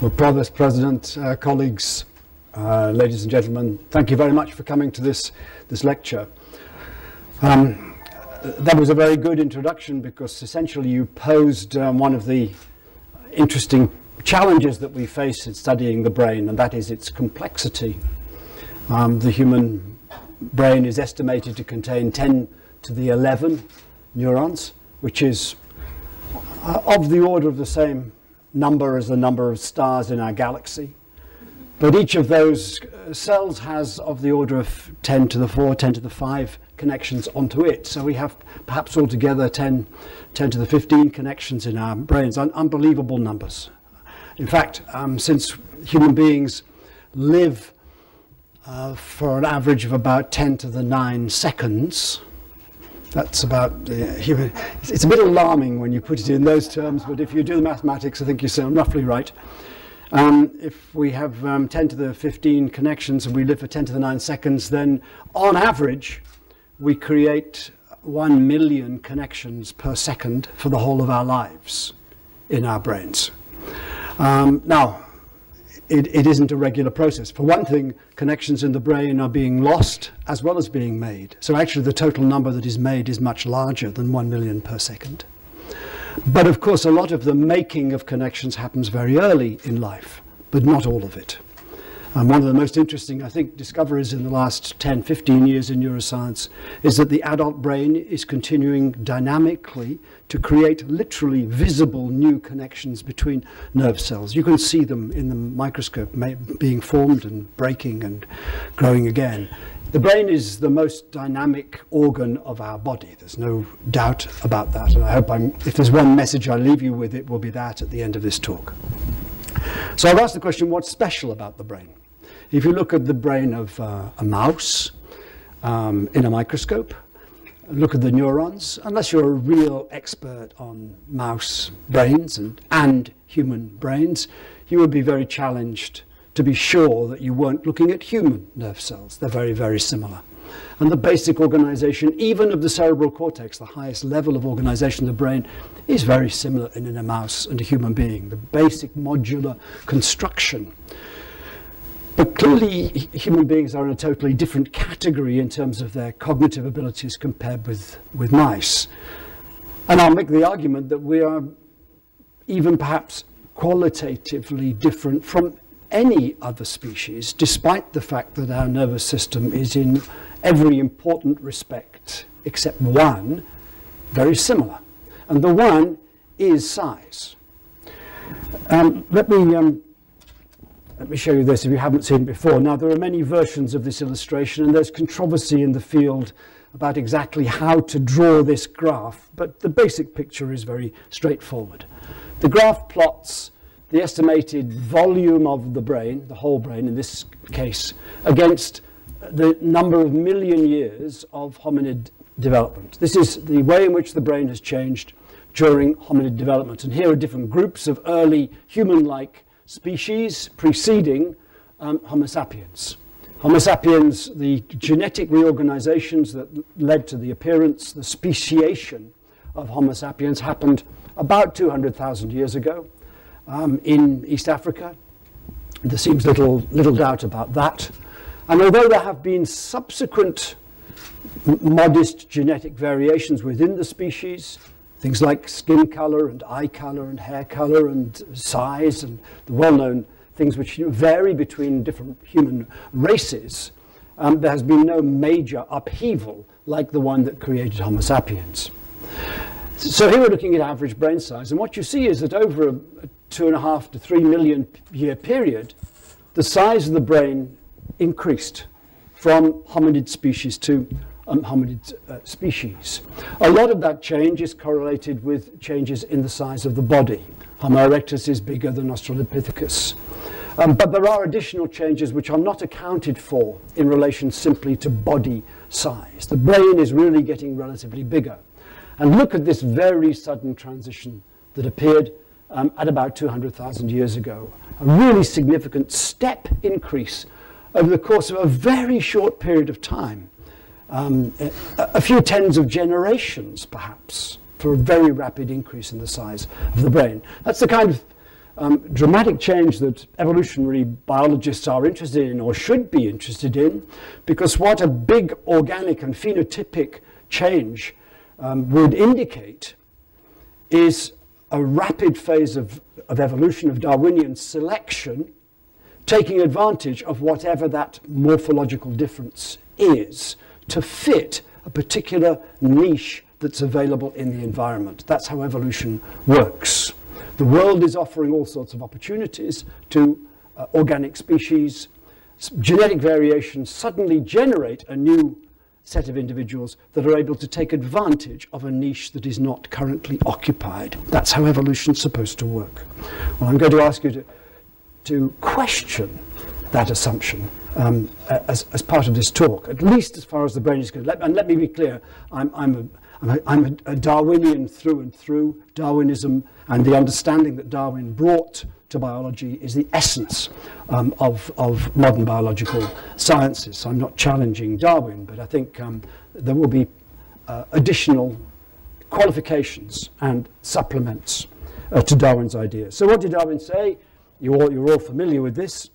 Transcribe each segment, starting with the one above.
Well, Provost President, colleagues, ladies and gentlemen, thank you very much for coming to this lecture. That was a very good introduction because essentially you posed one of the interesting challenges that we face in studying the brain, and that is its complexity. The human brain is estimated to contain 10 to the 11 neurons, which is of the order of the same number as the number of stars in our galaxy. But each of those cells has of the order of 10 to the 4, 10 to the 5 connections onto it. So we have perhaps altogether 10 to the 15 connections in our brains, unbelievable numbers. In fact, since human beings live for an average of about 10 to the 9 seconds, that's about human. It's a bit alarming when you put it in those terms, but if you do the mathematics, I think you sound roughly right. If we have 10 to the 15 connections and we live for 10 to the 9 seconds, then on average, we create 1 million connections per second for the whole of our lives in our brains. Now, it isn't a regular process. For one thing, connections in the brain are being lost as well as being made. So actually the total number that is made is much larger than 1 million per second. But of course, a lot of the making of connections happens very early in life, but not all of it. One of the most interesting, I think, discoveries in the last 10, 15 years in neuroscience is that the adult brain is continuing dynamically to create literally visible new connections between nerve cells. You can see them in the microscope being formed and breaking and growing again. The brain is the most dynamic organ of our body. There's no doubt about that. And I hope if there's one message I leave you with, it will be that at the end of this talk. So I've asked the question, what's special about the brain? If you look at the brain of a mouse in a microscope, look at the neurons, unless you're a real expert on mouse brains and human brains, you would be very challenged to be sure that you weren't looking at human nerve cells. They're very, very similar. And the basic organization, even of the cerebral cortex, the highest level of organization of the brain, is very similar in a mouse and a human being. The basic modular construction. But clearly, human beings are in a totally different category in terms of their cognitive abilities compared with mice. And I'll make the argument that we are even perhaps qualitatively different from any other species, despite the fact that our nervous system is in every important respect, except one, very similar. And the one is size. Let me show you this if you haven't seen it before. Now, there are many versions of this illustration, and there's controversy in the field about exactly how to draw this graph, but the basic picture is very straightforward. The graph plots the estimated volume of the brain, the whole brain in this case, against the number of million years of hominid development. This is the way in which the brain has changed during hominid development. And here are different groups of early human-like species preceding Homo sapiens. Homo sapiens, the genetic reorganizations that led to the appearance, the speciation of Homo sapiens happened about 200,000 years ago in East Africa. There seems little doubt about that. And although there have been subsequent modest genetic variations within the species, things like skin color and eye color and hair color and size and the well-known things which vary between different human races, there has been no major upheaval like the one that created Homo sapiens. So here we're looking at average brain size, and what you see is that over a 2.5 to 3 million year period, the size of the brain increased from hominid species to hominid species. A lot of that change is correlated with changes in the size of the body. Homo erectus is bigger than Australopithecus. But there are additional changes which are not accounted for in relation simply to body size. The brain is really getting relatively bigger. And look at this very sudden transition that appeared at about 200,000 years ago. A really significant step increase over the course of a very short period of time. A few tens of generations, perhaps, for a very rapid increase in the size of the brain. That's the kind of dramatic change that evolutionary biologists are interested in or should be interested in, because what a big organic and phenotypic change would indicate is a rapid phase of evolution, of Darwinian selection, taking advantage of whatever that morphological difference is to fit a particular niche that's available in the environment. That's how evolution works. The world is offering all sorts of opportunities to organic species. Genetic variations suddenly generate a new set of individuals that are able to take advantage of a niche that is not currently occupied. That's how evolution's supposed to work. Well, I'm going to ask you to question that assumption as part of this talk, at least as far as the brain is concerned. And let me be clear, I'm a Darwinian through and through. Darwinism and the understanding that Darwin brought to biology is the essence of modern biological sciences. So I'm not challenging Darwin, but I think there will be additional qualifications and supplements to Darwin's ideas. So what did Darwin say? You're all familiar with this.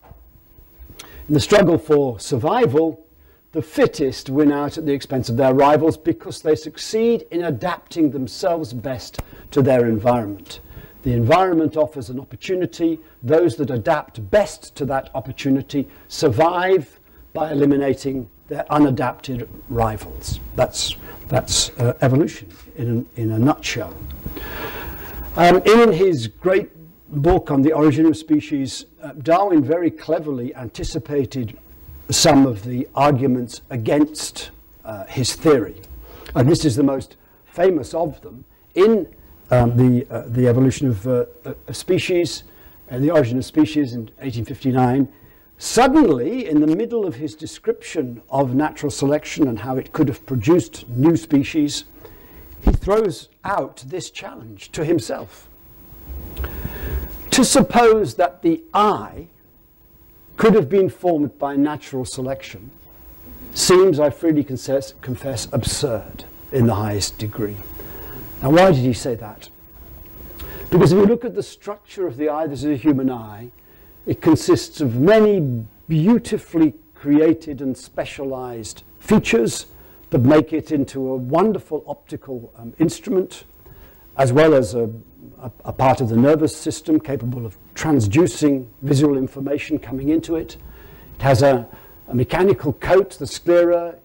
In the struggle for survival, the fittest win out at the expense of their rivals because they succeed in adapting themselves best to their environment. The environment offers an opportunity. Those that adapt best to that opportunity survive by eliminating their unadapted rivals. That's evolution in a nutshell. In his great book on the origin of species, Darwin very cleverly anticipated some of the arguments against his theory. And this is the most famous of them. In the evolution of a species and the origin of species in 1859, suddenly, in the middle of his description of natural selection and how it could have produced new species, he throws out this challenge to himself. To suppose that the eye could have been formed by natural selection seems, I freely confess, absurd in the highest degree. Now, why did he say that? Because if you look at the structure of the eye, this is a human eye, it consists of many beautifully created and specialized features that make it into a wonderful optical instrument, as well as a part of the nervous system capable of transducing visual information coming into it. It has a mechanical coat, the sclera,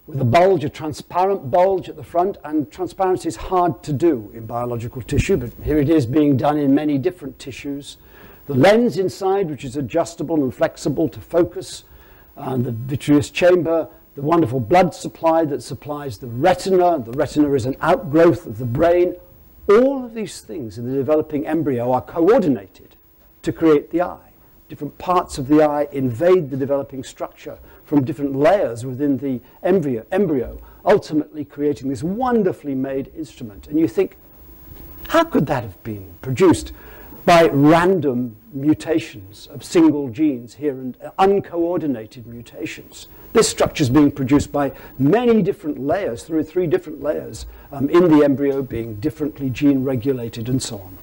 with a bulge, a transparent bulge at the front, and transparency is hard to do in biological tissue, but here it is being done in many different tissues. The lens inside, which is adjustable and flexible to focus, and the vitreous chamber, the wonderful blood supply that supplies the retina. The retina is an outgrowth of the brain. All of these things in the developing embryo are coordinated to create the eye. Different parts of the eye invade the developing structure from different layers within the embryo, ultimately creating this wonderfully made instrument. And you think, how could that have been produced by random mutations of single genes here and uncoordinated mutations? This structure is being produced by many different layers, through 3 different layers in the embryo, being differently gene regulated and so on.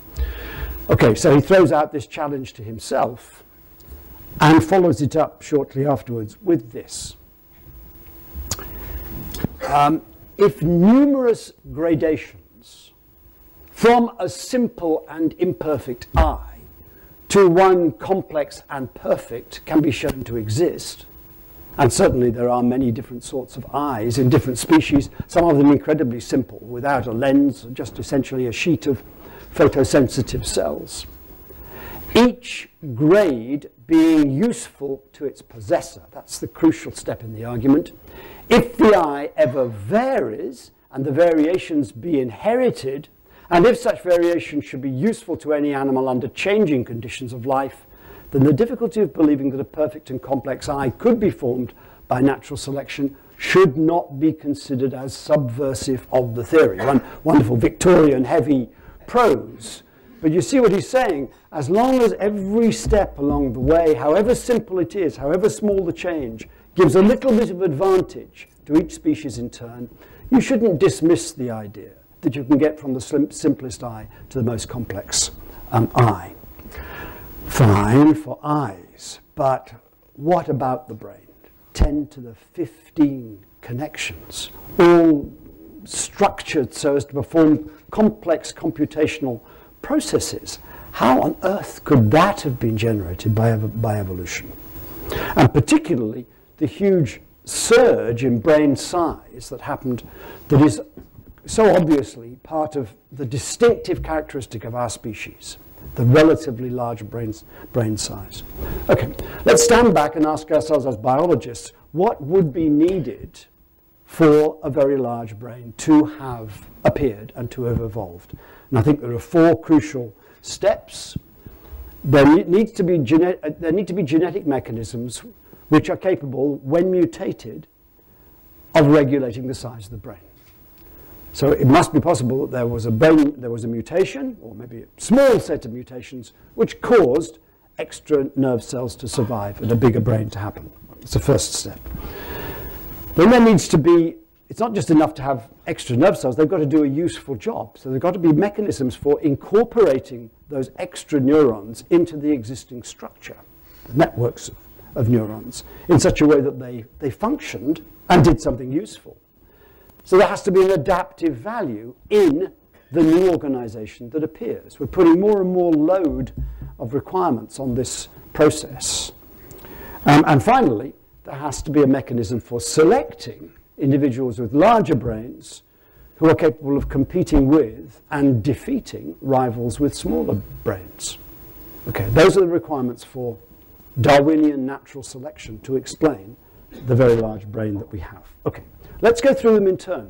Okay, so he throws out this challenge to himself and follows it up shortly afterwards with this. If numerous gradations from a simple and imperfect eye to one complex and perfect can be shown to exist, and certainly there are many different sorts of eyes in different species, some of them incredibly simple, without a lens, just essentially a sheet of photosensitive cells. Each grade being useful to its possessor. That's the crucial step in the argument. If the eye ever varies, and the variations be inherited, and if such variation should be useful to any animal under changing conditions of life, then the difficulty of believing that a perfect and complex eye could be formed by natural selection should not be considered as subversive of the theory. One wonderful Victorian heavy prose. But you see what he's saying, as long as every step along the way, however simple it is, however small the change, gives a little bit of advantage to each species in turn, you shouldn't dismiss the idea that you can get from the simplest eye to the most complex eye. Fine for eyes, but what about the brain? 10 to the 15 connections, all structured so as to perform complex computational processes. How on earth could that have been generated by evolution? And particularly the huge surge in brain size that happened, that is so obviously part of the distinctive characteristic of our species, the relatively large brain size. Okay, let's stand back and ask ourselves as biologists, what would be needed for a very large brain to have appeared and to have evolved? And I think there are 4 crucial steps. There need to be genetic mechanisms which are capable, when mutated, of regulating the size of the brain. So it must be possible that there was a mutation, or maybe a small set of mutations, which caused extra nerve cells to survive and a bigger brain to happen. It's the first step. Then there needs to be, it's not just enough to have extra nerve cells, they've got to do a useful job. So there've got to be mechanisms for incorporating those extra neurons into the existing structure, the networks of neurons, in such a way that they functioned and did something useful. So there has to be an adaptive value in the new organization that appears. We're putting more and more load of requirements on this process. And finally, there has to be a mechanism for selecting individuals with larger brains who are capable of competing with and defeating rivals with smaller brains. Okay, those are the requirements for Darwinian natural selection to explain the very large brain that we have. Okay, let's go through them in turn.